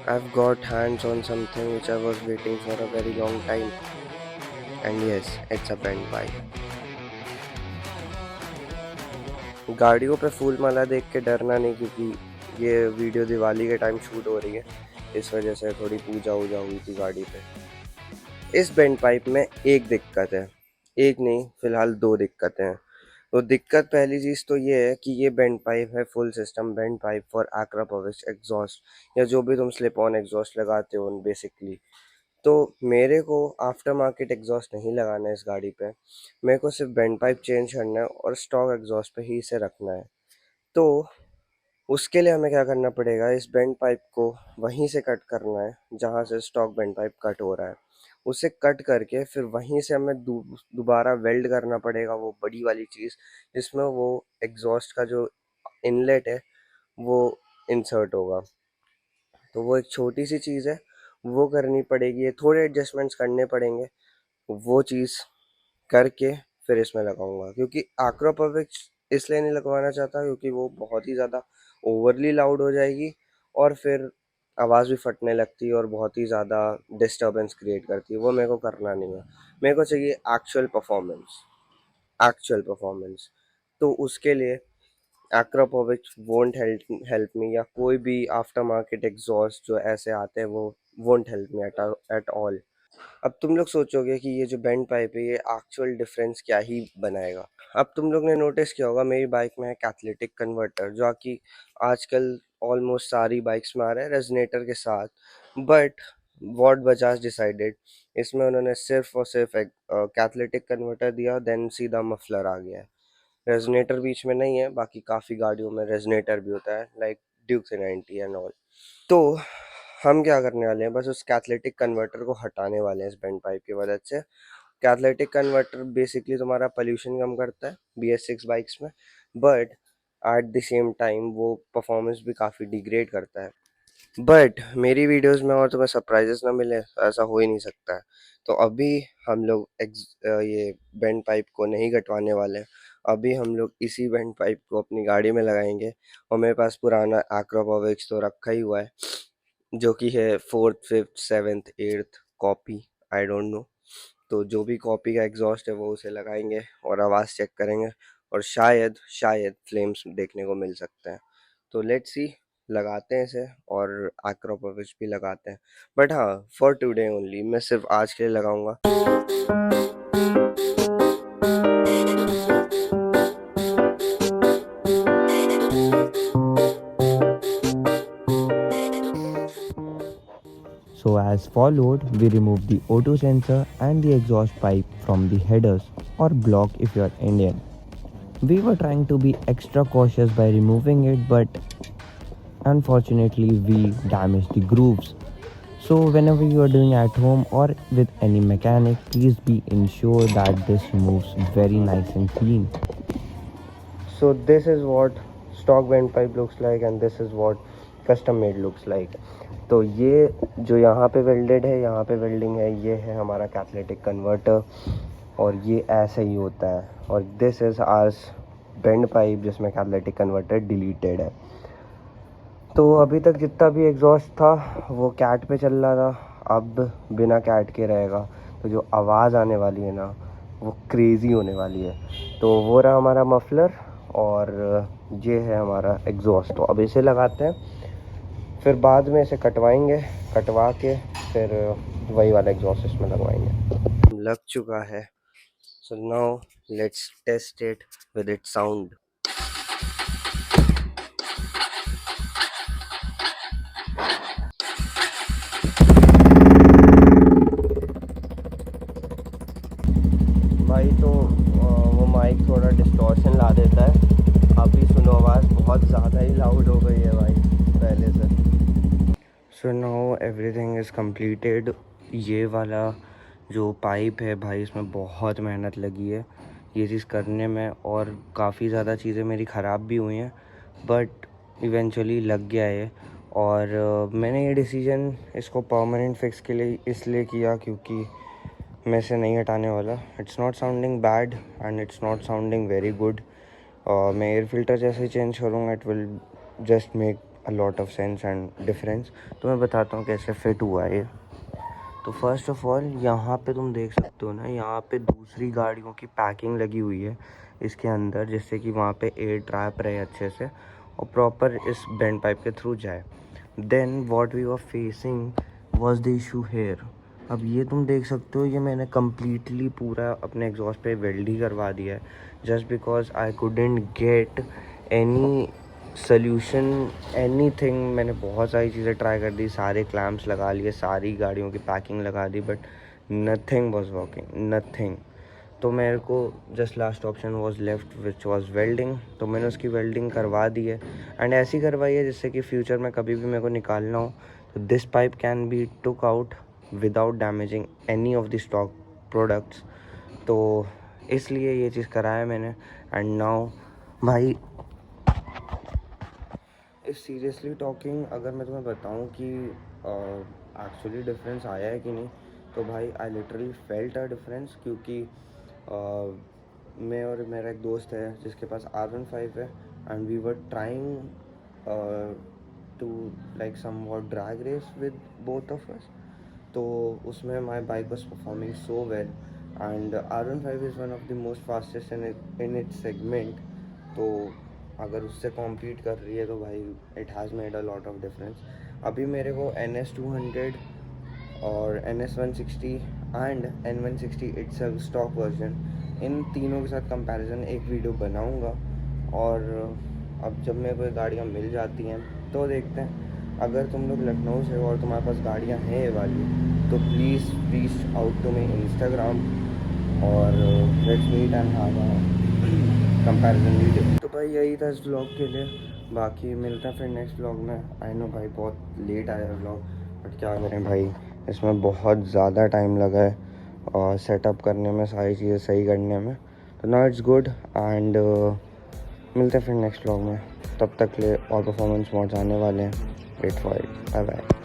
I've got hands on something which I was waiting for a very long time. And yes, it's a bent pipe. गाड़ियों पे फूल माला देख के डरना नहीं, क्योंकि ये वीडियो दिवाली के टाइम शूट हो रही है, इस वजह से थोड़ी पूजा वूजा हुई थी गाड़ी पे। इस बेंट पाइप में एक दिक्कत है, एक नहीं फिलहाल दो दिक्कतें हैं। तो दिक्कत पहली चीज़ तो ये है कि ये बेंट पाइप है full system bent pipe for Akrapovic exhaust, या जो भी तुम स्लिप ऑन एग्जॉस्ट लगाते हो बेसिकली। तो मेरे को आफ्टर मार्केट एग्जॉस्ट नहीं लगाना है इस गाड़ी पे, मेरे को सिर्फ बेंट पाइप चेंज करना है और स्टॉक एग्जॉस्ट पे ही इसे रखना है। तो उसके लिए हमें क्या करना पड़ेगा, इस बेंट पाइप को वहीं से कट करना है जहाँ से स्टॉक बेंट पाइप कट हो रहा है। उसे कट करके फिर वहीं से हमें दोबारा वेल्ड करना पड़ेगा वो बड़ी वाली चीज़, जिसमें वो एग्जॉस्ट का जो इनलेट है वो इंसर्ट होगा। तो वो एक छोटी सी चीज़ है, वो करनी पड़ेगी, थोड़े एडजस्टमेंट्स करने पड़ेंगे। वो चीज़ करके फिर इसमें लगाऊंगा, क्योंकि एक्रोपोविच इसलिए नहीं लगवाना चाहता क्योंकि वो बहुत ही ज़्यादा ओवरली लाउड हो जाएगी और फिर आवाज़ भी फटने लगती है और बहुत ही ज़्यादा डिस्टर्बेंस क्रिएट करती है। वो मेरे को करना नहीं है, मेरे को चाहिए एक्चुअल परफॉर्मेंस, एक्चुअल परफॉर्मेंस। तो उसके लिए एक्रोपोविच वोंट हेल्प मी, या कोई भी आफ्टर मार्केट एग्जॉस्ट जो ऐसे आते हैं वो won't help me at all. अब तुम लोग सोचोगे कि ये जो बेंड पाइप है ये एक्चुअल डिफरेंस क्या ही बनाएगा। अब तुम लोग ने नोटिस किया होगा मेरी बाइक में है कैथलेटिक कन्वर्टर, जो कि आजकल ऑलमोस्ट सारी बाइक्स में आ रहा है रेजनेटर के साथ। बट वॉट बजाज डिसाइडेड, इसमें उन्होंने सिर्फ और सिर्फ एक कैथलेटिक कन्वर्टर दिया, देन सीधा मफलर आ गया है। रेजनेटर बीच में नहीं है, बाकी काफ़ी गाड़ियों में रेजनेटर भी होता है, लाइक ड्यूक 390 एंड ऑल। तो हम क्या करने वाले हैं, बस उस कैथलेटिक कन्वर्टर को हटाने वाले हैं इस बेंड पाइप की मदद से। कैथलेटिक कन्वर्टर बेसिकली तुम्हारा पोल्यूशन कम करता है BS6 बाइक्स में, but at the same time वो परफॉर्मेंस भी काफ़ी डिग्रेड करता है। बट मेरी वीडियोस में और तुम्हें सरप्राइजेस ना मिले, ऐसा हो ही नहीं सकता है। तो अभी हम लोग ये बेंड पाइप को नहीं कटवाने वाले हैं। अभी हम लोग इसी बेंड पाइप को अपनी गाड़ी में लगाएंगे, और मेरे पास पुराना एक्रोपोविच तो रखा ही हुआ है, जो कि है 4th 5th 7th 8th copy, I don't know. तो जो भी कॉपी का एग्जॉस्ट है वो उसे लगाएंगे और आवाज़ चेक करेंगे, और शायद शायद फ्लेम्स देखने को मिल सकते हैं। तो लेट्स सी, लगाते हैं इसे और एक्रोपोविच भी लगाते हैं। बट हाँ, फॉर टुडे ओनली, मैं सिर्फ आज के लिए लगाऊंगा। So as followed, we remove the O2 sensor and the exhaust pipe from the headers or block if you are Indian. We were trying to be extra cautious by removing it, but unfortunately we damaged the grooves. So whenever you are doing at home or with any mechanic, please be ensure that this moves very nice and clean. So this is what stock bend pipe looks like and this is what custom made looks like. तो ये जो यहाँ पे welded है, यहाँ पे welding है, ये है हमारा कैथलेटिक कन्वर्टर, और ये ऐसे ही होता है। और this is ours bend pipe जिसमें कैथलेटिक कन्वर्टर डिलीटेड है। तो अभी तक जितना भी एग्जॉस्ट था वो कैट पे चल रहा था, अब बिना कैट के रहेगा, तो जो आवाज़ आने वाली है ना वो क्रेज़ी होने वाली है। तो वो रहा हमारा मफलर, और ये है हमारा एग्जॉस्ट। तो अब इसे लगाते हैं, फिर बाद में इसे कटवाएंगे, कटवा के फिर वही वाला एग्जॉस्ट इसमें लगवाएंगे। लग चुका है, so now let's test it with it sound. भाई तो वो माइक थोड़ा डिस्टॉर्शन ला देता है, अभी सुनो आवाज़ बहुत ज़्यादा ही लाउड हो गई है भाई पहले से। So now everything is completed. ये वाला जो पाइप है भाई, इसमें बहुत मेहनत लगी है ये चीज़ करने में, और काफ़ी ज़्यादा चीज़ें मेरी ख़राब भी हुई हैं, बट इवेंचुअली लग गया है। और मैंने ये डिसीजन इसको परमानेंट फिक्स के लिए इसलिए किया क्योंकि मैं इसे नहीं हटाने वाला। It's not sounding bad and it's not sounding very good. मैं एयर फिल्टर जैसे ही चेंज करूँगा it will just make a lot of sense and difference. तो मैं बताता हूँ कैसे फिट हुआ है ये। तो फर्स्ट ऑफ ऑल यहाँ पे तुम देख सकते हो ना, यहाँ पे दूसरी गाड़ियों की पैकिंग लगी हुई है इसके अंदर, जिससे कि वहाँ पे एयर ट्रैप रहे अच्छे से और प्रॉपर इस बेंड पाइप के थ्रू जाए। Then what we were facing was the issue here. अब ये तुम देख सकते हो, ये मैंने कम्प्लीटली पूरा अपने एग्जॉस्ट पे वेल्ड ही करवा दिया है, just because I couldn't get any solution anything. मैंने बहुत सारी चीज़ें ट्राई कर दी, सारे क्लैम्प्स लगा लिए, सारी गाड़ियों की पैकिंग लगा दी, but nothing was working, nothing. तो मेरे को just last option was left which was welding. तो मैंने उसकी वेल्डिंग करवा दी है एंड ऐसी करवाई है जिससे कि फ्यूचर में कभी भी मेरे को निकालना हो तो this pipe can be took out without damaging any of the stock products. तो इसलिए ये चीज़ कराया मैंने। एंड नाउ भाई सीरियसली टॉकिंग, अगर मैं तुम्हें बताऊं कि एक्चुअली डिफरेंस आया है कि नहीं, तो भाई I literally felt a difference. क्योंकि मैं और मेरा एक दोस्त है जिसके पास R15 है and we were trying to like somewhat drag race with both of us. तो उसमें my bike was performing so well and R15 is one of the most fastest in its segment. तो अगर उससे compete कर रही है तो भाई it has made a lot of difference. अभी मेरे को NS200 और NS160 and N160 itself stock version, इन तीनों के साथ कंपैरिजन एक वीडियो बनाऊंगा। और अब जब मेरे को गाड़ियाँ मिल जाती हैं तो देखते हैं। अगर तुम लोग लखनऊ से हो और तुम्हारे पास गाड़ियाँ हैं ये वाली, तो please reach out to me Instagram और let's meet and have a comparison video. तो भाई यही था इस व्लॉग के लिए, बाकी मिलता है फिर नेक्स्ट व्लॉग में। आई नो भाई बहुत लेट आया व्लॉग, बट क्या करें भाई, इसमें बहुत ज़्यादा टाइम लगा है और सेटअप करने में, सारी चीज़ें सही करने में। तो नाउ इट्स गुड एंड मिलते हैं फिर नेक्स्ट व्लॉग में। तब तक ले और परफॉर्मेंस मोड्स आने वाले हैं, wait for it, bye bye.